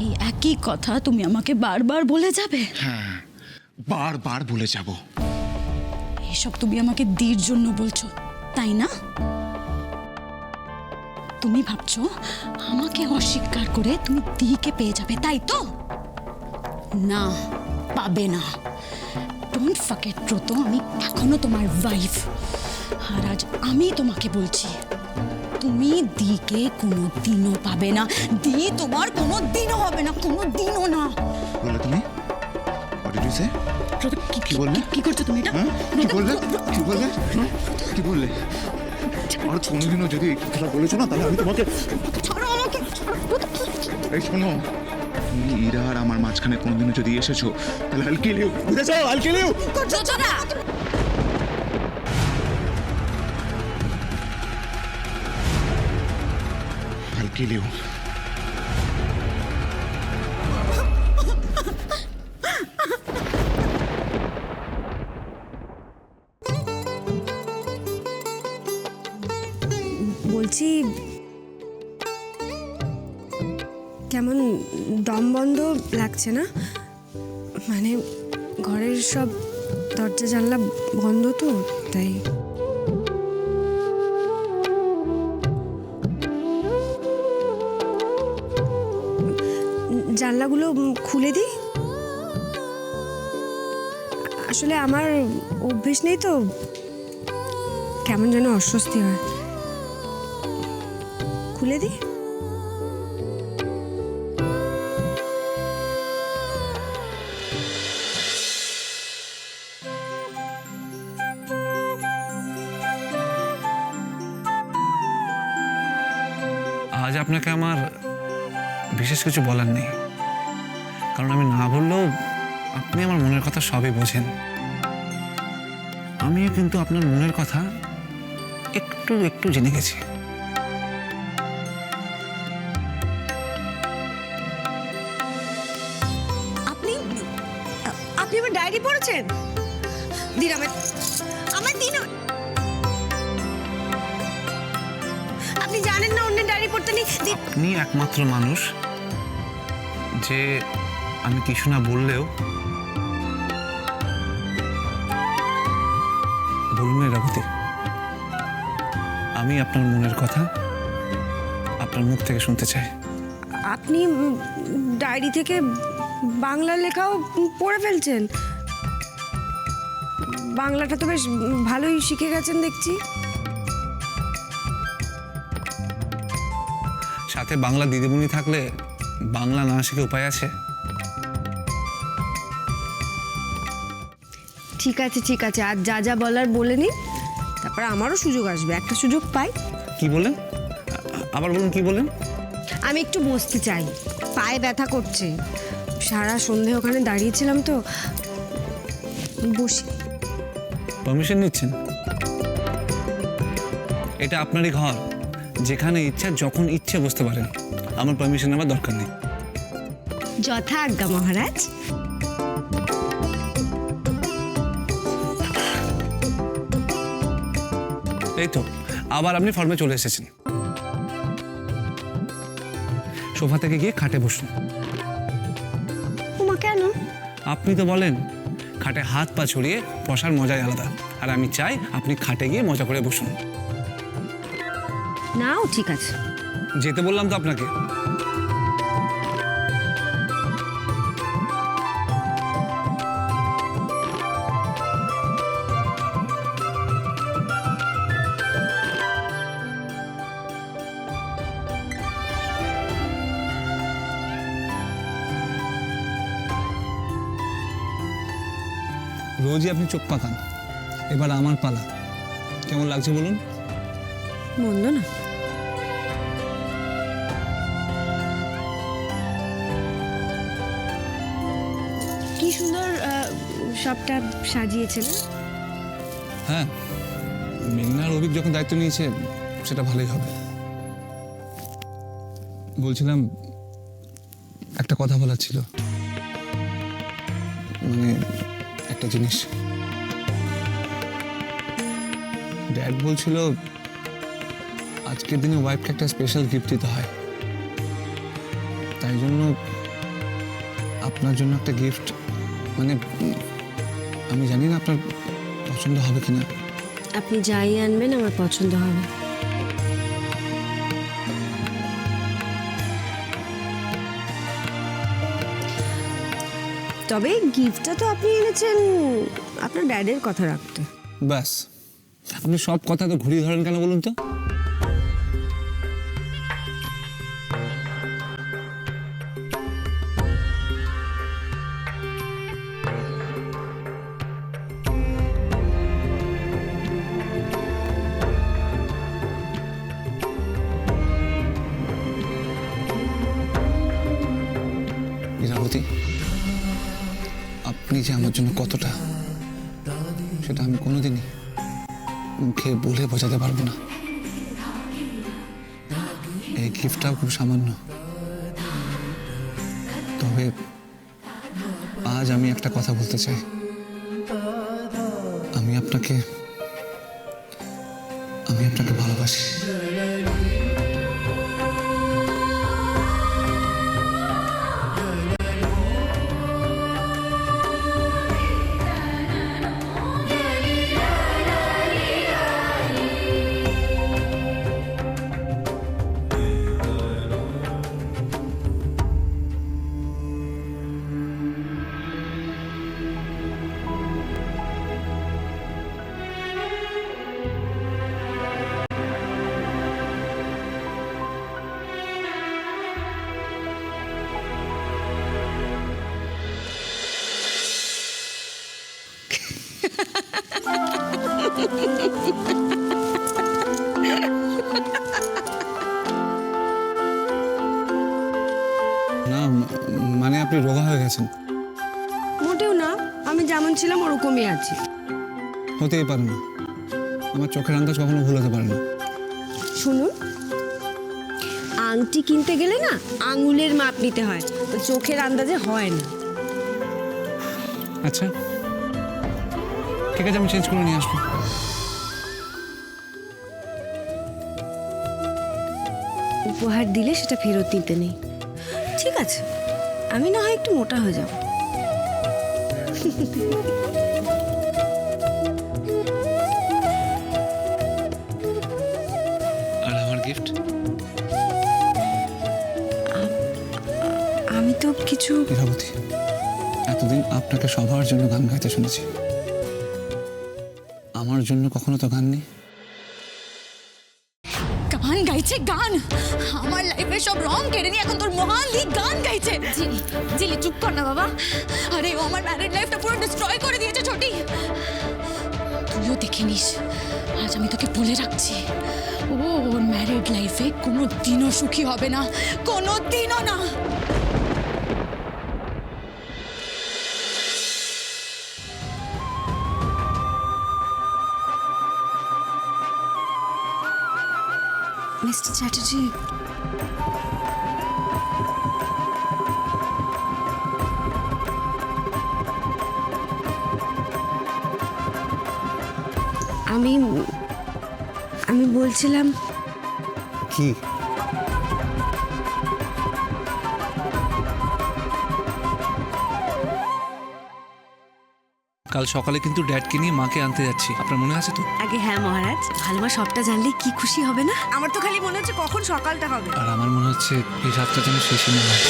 এই একই কথা তুমি আমাকে বারবার বলে যাবে? হ্যাঁ, বারবার বলে যাব। এসব তুমি আমাকে দির জন্য বলছো, তাই না? তুমি ভাবছো আমাকে অস্বীকার করে তুমি দিকে পেয়ে যাবে, তাই তো? না, পাবে না। ডোন্ট ফরগেট ব্রত, আমি এখনো তোমার ওয়াইফ। আর আজ আমি তোমাকে বলছি, তুমি দিকে কোনো দিনও পাবে না। দি তোমার কোনো দিনও হবে না, কোনো দিনও না। বলে তুমি? What did you say? ব্রত, কি বললে? কি করছো তুমি এটা? কি বললে? কি বললে? কি বললে? আর কোনোদিনও যদি এই কথাটা বলেছো না, তাহলে আমি তোমাকে... ছাড়ো আমাকে। এই শোনো, তুমি ইরা আর আমার মাঝখানে কোনোদিনও যদি এসেছো, তাহলে I'll kill you. বুঝেছো? I'll kill you. করছো না। I'll kill you. বলছি, কেমন দম বন্ধ লাগছে না? মানে ঘরের সব দরজা জানলা বন্ধ তো, তাই। জানলাগুলো খুলে দিই। আসলে আমার অভ্যেস নেই তো, কেমন যেন অস্বস্তি হয়। খুলে দিই। আজ আপনাকে আমার বিশেষ কিছু বলার নেই, কারণ আমি না বললেও আপনি আমার মনের কথা সবই বোঝেন। আমিও কিন্তু আপনার মনের কথা একটু একটু জেনে গেছি। আপনি আপনি আমার ডায়েরি পড়েছেন? দিন আমার দিন। আপনি জানেন না অন্যের ডায়েরি পড়তে নেই? আপনি একমাত্র মানুষ যে আমি কিছু না বললেও বলুন এরাবতী, আমি আপনার মনের কথা আপনার মুখ থেকে শুনতে চাই। আপনি ডায়েরি থেকে বাংলা লেখাও পড়ে ফেলছেন? বাংলাটা তো বেশ ভালোই শিখে গেছেন দেখছি। সাথে বাংলা দিদিমণি থাকলে বাংলা না শিখে উপায় আছে? ঠিক আছে ঠিক আছে, আর যা যা বলার বলে নিন, তারপর আমারও সুযোগ আসবে, একটা সুযোগ পাই। কি বলেন? আবার বলুন, কি বলেন? আমি একটু বসতে চাই, পায়ে ব্যথা করছে। সারা সন্ধে ওখানে দাঁড়িয়েছিলাম তো, বসি। পারমিশন নিচ্ছেন? এটা আপনারই ঘর, যেখানে ইচ্ছা যখন ইচ্ছে বসতে পারেন। আমার পারমিশন নেওয়ার দরকার নেই। যথা আজ্ঞা মহারাজ। এই তো আবার আপনি ফর্মে চলে এসেছেন। সোফা থেকে গিয়ে খাটে বসুন। ওমা, কেন? আপনি তো বলেন খাটে হাত পা ছড়িয়ে বসার মজাই আলাদা, আর আমি চাই আপনি খাটে গিয়ে মজা করে বসুন। নাও ঠিক আছে। যেতে বললাম তো আপনাকে। রোজই আপনি চোখ পাকান, এবার আমার পালা। কেমন লাগছে বলুন? মন্দ না। কি সুন্দর সবটা সাজিয়েছেন। হ্যাঁ, মেঘনার অভিক যখন দায়িত্ব নিয়েছে সেটা ভালোই হবে। বলছিলাম, একটা কথা বলার ছিল, মানে একটা জিনিস। ড্যাড বলছিল আজকের দিনে ওয়াইফকে একটা স্পেশাল গিফট দিতে হয়, তাই জন্য আপনার জন্য একটা গিফট, মানে আমি জানি না আপনার পছন্দ হবে কিনা। আপনি যাই আনবেন আমার পছন্দ হবে। তবে গিফটটা তো আপনি এনেছেন আপনার ড্যাডের কথা রাখতে। ব্যাস, আপনি সব কথা তো ঘুরিয়ে ধরেন কেন বলুন তো? ইরাবতী, আপনি যে আমার জন্য কতটা, সেটা আমি কোনোদিনই মুখে বলে বোঝাতে পারবো না। এই গিফটটাও খুব সামান্য, তবে আজ আমি একটা কথা বলতে চাই। আমি আপনাকে ভালোবাসি। না, মানে আপনি রোগা হয়ে গেছেন। মোটেও না, আমি যেমন ছিলাম ওরকমই আছি। হতেই পারে না, আমার চোখের আন্দাজ কখনো ভুল হতে পারে না। শুনুন, আংটি কিনতে গেলে না আঙুলের মাপ নিতে হয়, তো চোখের আন্দাজে হয় না। আচ্ছা ঠিক আছে, আমি চেঞ্জ করে নিয়ে আসবো। উপহার দিলে সেটা ফেরত দিতে নেই। ঠিক আছে, আমি না হয় একটু মোটা হয়ে যাব। আর আমার গিফট? আমি তো কিছু ইরাবতী, এতদিন আপনাকে সবার জন্য গান গাইতে শুনেছি, আমার জন্য কখনো তো গান নেই। গান গাইছে গান, আমার লাইফে সব রং কেড়ে নিয়ে এখন তোর মহালি গান গাইছে। জিলি জিলি চুপ কর না বাবা। আরে ও আমার ম্যারিড লাইফটা পুরো ডিস্ট্রয় করে দিয়েছে ছোটি। তুইও দেখে নিস, আজ আমি তোকে বলে রাখছি, ও ওর ম্যারিড লাইফে কোনো দিনও সুখী হবে না, কোনো দিনও না। মিস্টার চ্যাটার্জি, আমি বলছিলাম কি? কাল সকালে কিন্তু ড্যাডকে নিয়ে মাকে আনতে যাচ্ছি, আপনার মনে আছে তো? আগে হ্যাঁ মহারাজ, ভালোমা সবটা জানলে কি খুশি হবে না? আমার তো খালি মনে হচ্ছে কখন সকালটা হবে। আর আমার মনে হচ্ছে এই রাতটা যেন শেষই না হয়।